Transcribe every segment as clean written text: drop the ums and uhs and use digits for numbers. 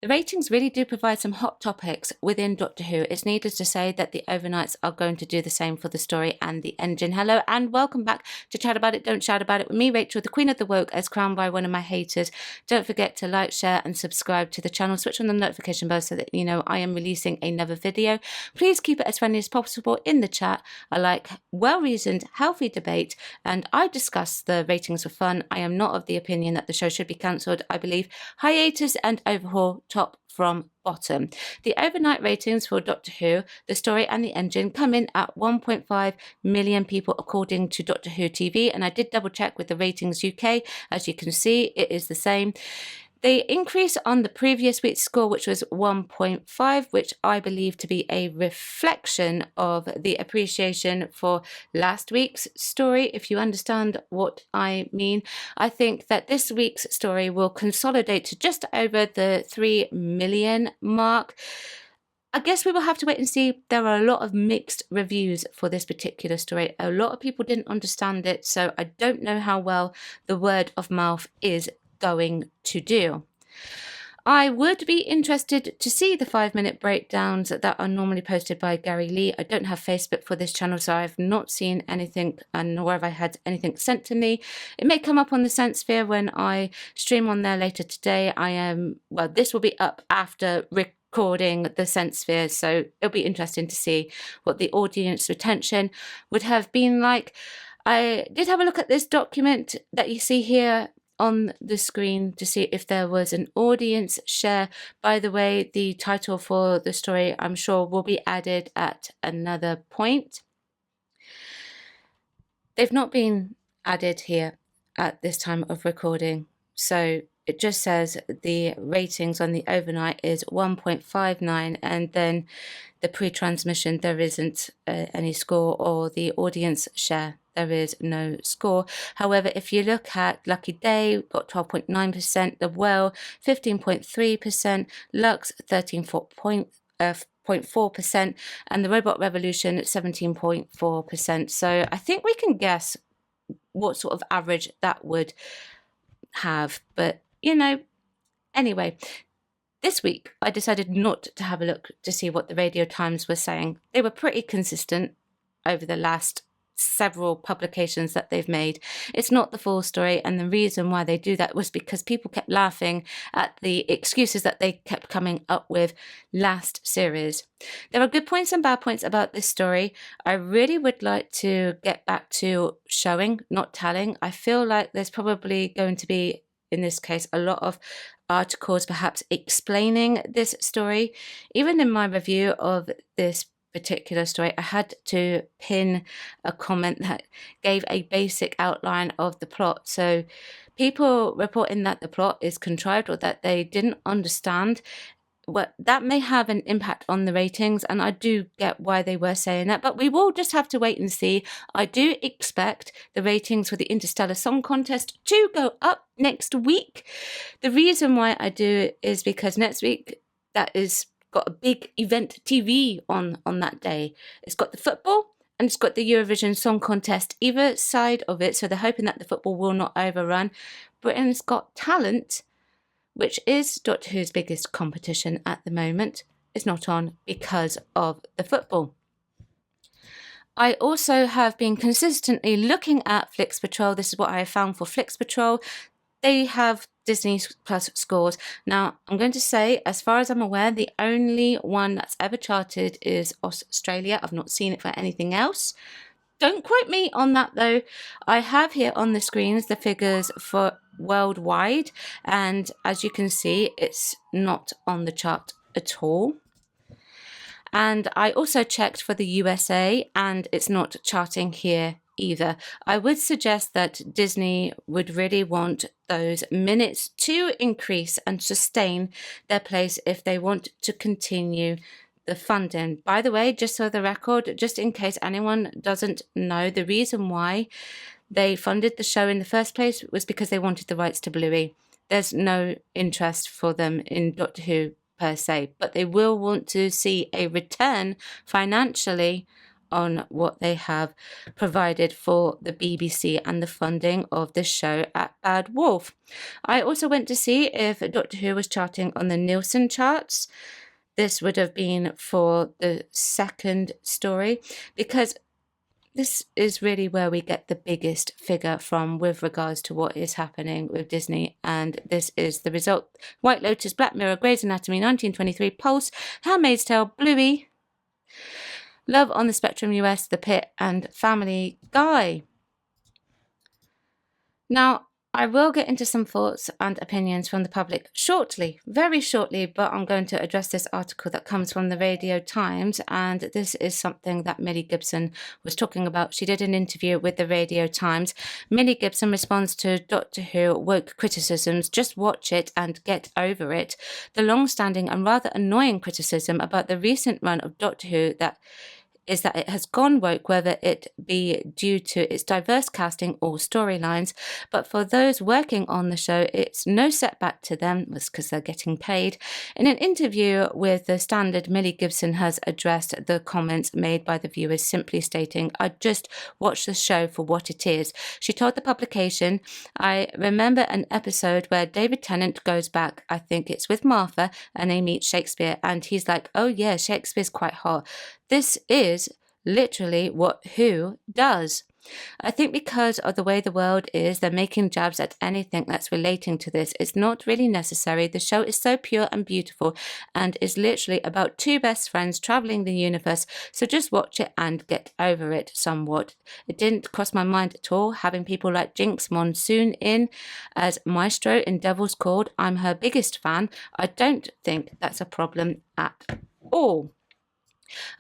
The ratings really do provide some hot topics within Doctor Who. It's needless to say that the overnights are going to do the same for the story and the engine. Hello and welcome back to Chat About It, Don't Shout About It with me, Rachel, the Queen of the Woke, as crowned by one of my haters. Don't forget to like, share and subscribe to the channel. Switch on the notification bell so that you know I am releasing another video. Please keep it as friendly as possible in the chat. I like well-reasoned, healthy debate, and I discuss the ratings for fun. I am not of the opinion that the show should be cancelled. I believe hiatus and overhaul top from bottom. The overnight ratings for Doctor Who, the story and the engine come in at 1.5 million people according to Doctor Who TV, and I did double check with the Ratings UK. As you can see, it is the same. They increase on the previous week's score, which was 1.5, which I believe to be a reflection of the appreciation for last week's story, if you understand what I mean. I think that this week's story will consolidate to just over the 3 million mark. I guess we will have to wait and see. There are a lot of mixed reviews for this particular story. A lot of people didn't understand it, so I don't know how well the word of mouth is going to do. I would be interested to see the 5-minute breakdowns that are normally posted by Gary Lee. I don't have Facebook for this channel, so I've not seen anything, and nor have I had anything sent to me. It may come up on the Senssphere when I stream on there later today. This will be up after recording the Senssphere, so it'll be interesting to see what the audience retention would have been like. I did have a look at this document that you see here on the screen to see if there was an audience share. By the way, the title for the story I'm sure will be added at another point. They've not been added here at this time of recording, so it just says the ratings on the overnight is 1.59, and then the pre-transmission there isn't any score, or the audience share there is no score. However, if you look at Lucky Day, got 12.9%, The Well 15.3%, Lux 13.4%, and the Robot Revolution at 17.4%. So I think we can guess what sort of average that would have, but you know, anyway, this week I decided not to have a look to see what the Radio Times were saying. They were pretty consistent over the last several publications that they've made. It's not the full story, and the reason why they do that was because people kept laughing at the excuses that they kept coming up with last series. There are good points and bad points about this story. I really would like to get back to showing, not telling. I feel like there's probably going to be, in this case, a lot of articles perhaps explaining this story. Even in my review of this particular story, I had to pin a comment that gave a basic outline of the plot. So people reporting that the plot is contrived or that they didn't understand, what that may have an impact on the ratings, and I do get why they were saying that, but we will just have to wait and see. I do expect the ratings for the Interstellar Song Contest to go up next week. The reason why I do is because next week that is got a big event TV on that day. It's got the football and it's got the Eurovision Song Contest either side of it, so they're hoping that the football will not overrun. Britain's Got Talent, which is Doctor Who's biggest competition at the moment, is not on because of the football. I also have been consistently looking at Flix Patrol. This is what I have found for Flix Patrol. They have Disney Plus scores. Now, I'm going to say, as far as I'm aware, the only one that's ever charted is Australia. I've not seen it for anything else. Don't quote me on that, though. I have here on the screens the figures for worldwide, and as you can see, it's not on the chart at all. And I also checked for the USA, and it's not charting here either. I would suggest that Disney would really want those minutes to increase and sustain their place if they want to continue the funding. By the way, just for the record, just in case anyone doesn't know, the reason why they funded the show in the first place was because they wanted the rights to Bluey. There's no interest for them in Doctor Who per se, but they will want to see a return financially on what they have provided for the BBC and the funding of the show at Bad Wolf. I also went to see if Doctor Who was charting on the Nielsen charts. This would have been for the second story, because this is really where we get the biggest figure from with regards to what is happening with Disney, and this is the result. White Lotus, Black Mirror, Grey's Anatomy, 1923, Pulse, Handmaid's Tale, Bluey, Love on the Spectrum US, The Pit, and Family Guy. Now, I will get into some thoughts and opinions from the public shortly, very shortly, but I'm going to address this article that comes from the Radio Times, and this is something that Millie Gibson was talking about. She did an interview with the Radio Times. Millie Gibson responds to Doctor Who woke criticisms, just watch it and get over it. The long-standing and rather annoying criticism about the recent run of Doctor Who is that it has gone woke, whether it be due to its diverse casting or storylines. But for those working on the show, it's no setback to them, it's because they're getting paid. In an interview with The Standard, Millie Gibson has addressed the comments made by the viewers, simply stating, "I just watch the show for what it is." She told the publication, "I remember an episode where David Tennant goes back, I think it's with Martha, and they meet Shakespeare, and he's like, oh yeah, Shakespeare's quite hot. This is literally what Who does. I think because of the way the world is, they're making jabs at anything that's relating to this. It's not really necessary. The show is so pure and beautiful and is literally about two best friends traveling the universe. So just watch it and get over it somewhat. It didn't cross my mind at all having people like Jinx Monsoon in as Maestro in Devil's Court. I'm her biggest fan. I don't think that's a problem at all."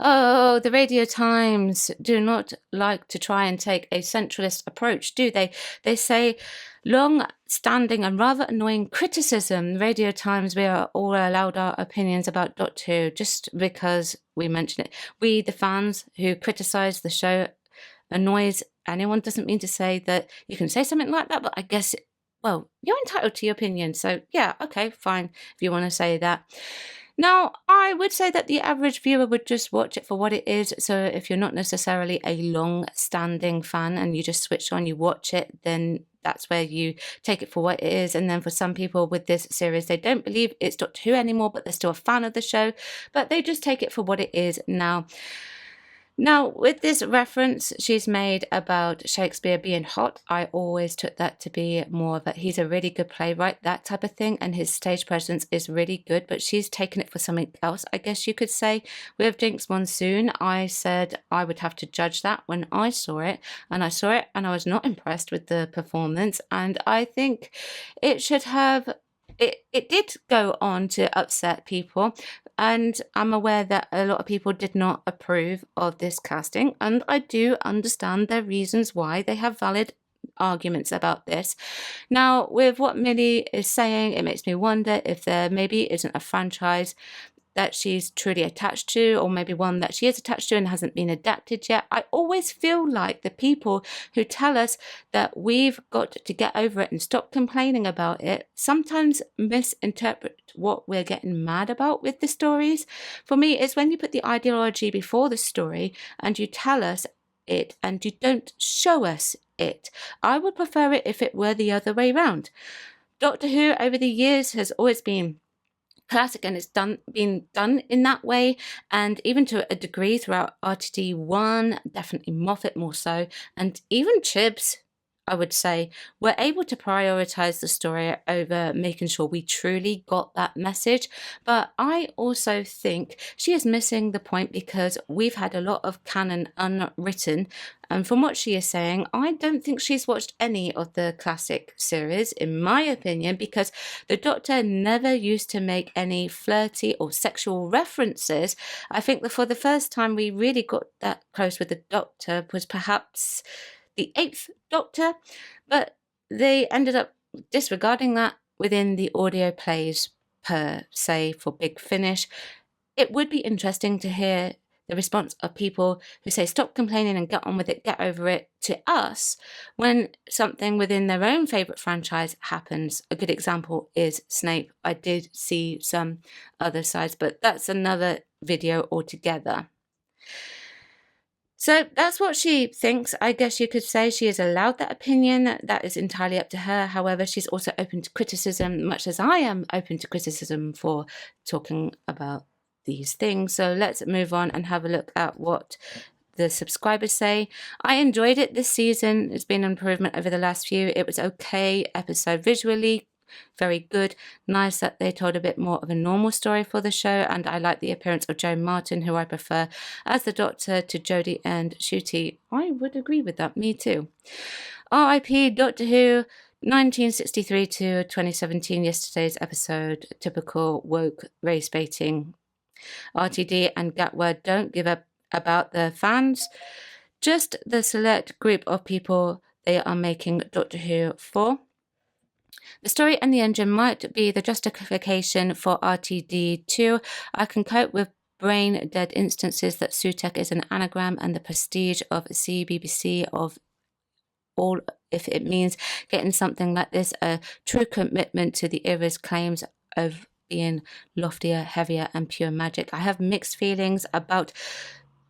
Oh, the Radio Times do not like to try and take a centralist approach, do they? They say long-standing and rather annoying criticism. Radio Times, we are all allowed our opinions about Doctor Who just because we mention it. We, the fans who criticise the show, annoys anyone. Doesn't mean to say that you can say something like that, but I guess, well, you're entitled to your opinion. So yeah, okay, fine, if you want to say that. Now, I would say that the average viewer would just watch it for what it is. So if you're not necessarily a long-standing fan and you just switch on, you watch it, then that's where you take it for what it is. And then for some people with this series, they don't believe it's Doctor Who anymore, but they're still a fan of the show, but they just take it for what it is now. Now, with this reference she's made about Shakespeare being hot, I always took that to be more of a, he's a really good playwright, that type of thing, and his stage presence is really good, but she's taken it for something else, I guess you could say. With Jinx Monsoon, I said I would have to judge that when I saw it, and I saw it and I was not impressed with the performance, and I think it should have... It did go on to upset people, and I'm aware that a lot of people did not approve of this casting, and I do understand their reasons why. They have valid arguments about this. Now, with what Millie is saying, it makes me wonder if there maybe isn't a franchise that she's truly attached to, or maybe one that she is attached to and hasn't been adapted yet. I always feel like the people who tell us that we've got to get over it and stop complaining about it sometimes misinterpret what we're getting mad about with the stories. For me, it's when you put the ideology before the story and you tell us it and you don't show us it. I would prefer it if it were the other way round. Doctor Who over the years has always been classic, and it's been done in that way, and even to a degree throughout RTD1, definitely Moffat more so, and even Chibs, I would say, were able to prioritize the story over making sure we truly got that message. But I also think she is missing the point, because we've had a lot of canon unwritten, and from what she is saying, I don't think she's watched any of the classic series, in my opinion, because the Doctor never used to make any flirty or sexual references. I think that for the first time we really got that close with the Doctor was perhaps the 8th Doctor, but they ended up disregarding that within the audio plays per se for Big Finish. It would be interesting to hear the response of people who say stop complaining and get on with it, get over it, to us when something within their own favourite franchise happens. A good example is Snape. I did see some other sides, but that's another video altogether. So that's what she thinks. I guess you could say she is allowed that opinion. That is entirely up to her. However, she's also open to criticism, much as I am open to criticism for talking about these things. So let's move on and have a look at what the subscribers say. I enjoyed it this season. It's been an improvement over the last few. It was okay episode visually, very good. Nice that they told a bit more of a normal story for the show, and I like the appearance of Joe Martin, who I prefer as the Doctor to Jodie and Ncuti. I would agree with that, me too. R.I.P. Doctor Who 1963 to 2017, yesterday's episode, typical woke race baiting. RTD and Gatwa don't give up about their fans, just the select group of people they are making Doctor Who for. The story and the engine might be the justification for RTD2. I can cope with brain dead instances that Sutek is an anagram and the prestige of CBBC of all, if it means getting something like this, a true commitment to the era's claims of being loftier, heavier, and pure magic. I have mixed feelings about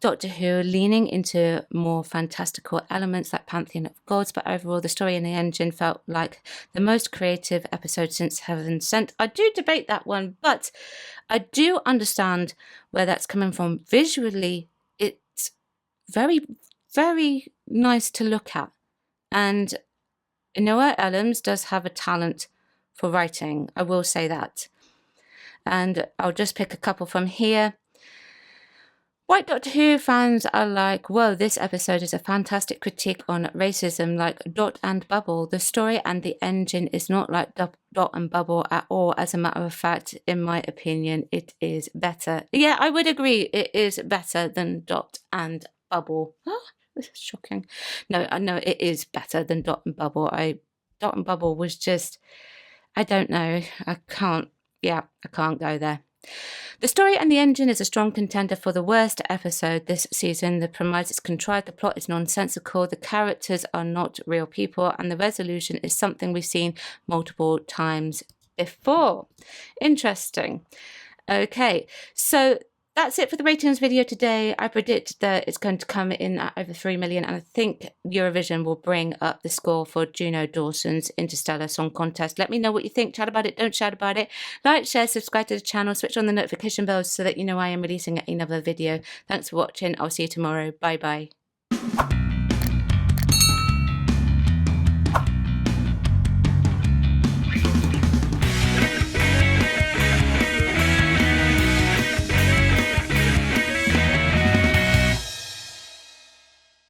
Doctor Who leaning into more fantastical elements like Pantheon of Gods, but overall the story and the engine felt like the most creative episode since Heaven Sent. I do debate that one, but I do understand where that's coming from. Visually, it's very, very nice to look at. And Noah Ellams does have a talent for writing, I will say that. And I'll just pick a couple from here. White Doctor Who fans are like, whoa, this episode is a fantastic critique on racism, like Dot and Bubble. The story and the engine is not like Dot and Bubble at all. As a matter of fact, in my opinion, it is better. Yeah, I would agree. It is better than Dot and Bubble. This is shocking. No, it is better than Dot and Bubble. Dot and Bubble was just, I don't know. I can't go there. The story and the engine is a strong contender for the worst episode this season. The premise is contrived, the plot is nonsensical, the characters are not real people, and the resolution is something we've seen multiple times before. Interesting. Okay, so that's it for the ratings video today. I predict that it's going to come in at over 3 million, and I think Eurovision will bring up the score for Juno Dawson's Interstellar Song Contest. Let me know what you think. Chat about it, don't shout about it. Like, share, subscribe to the channel, switch on the notification bells so that you know I am releasing another video. Thanks for watching. I'll see you tomorrow. Bye bye.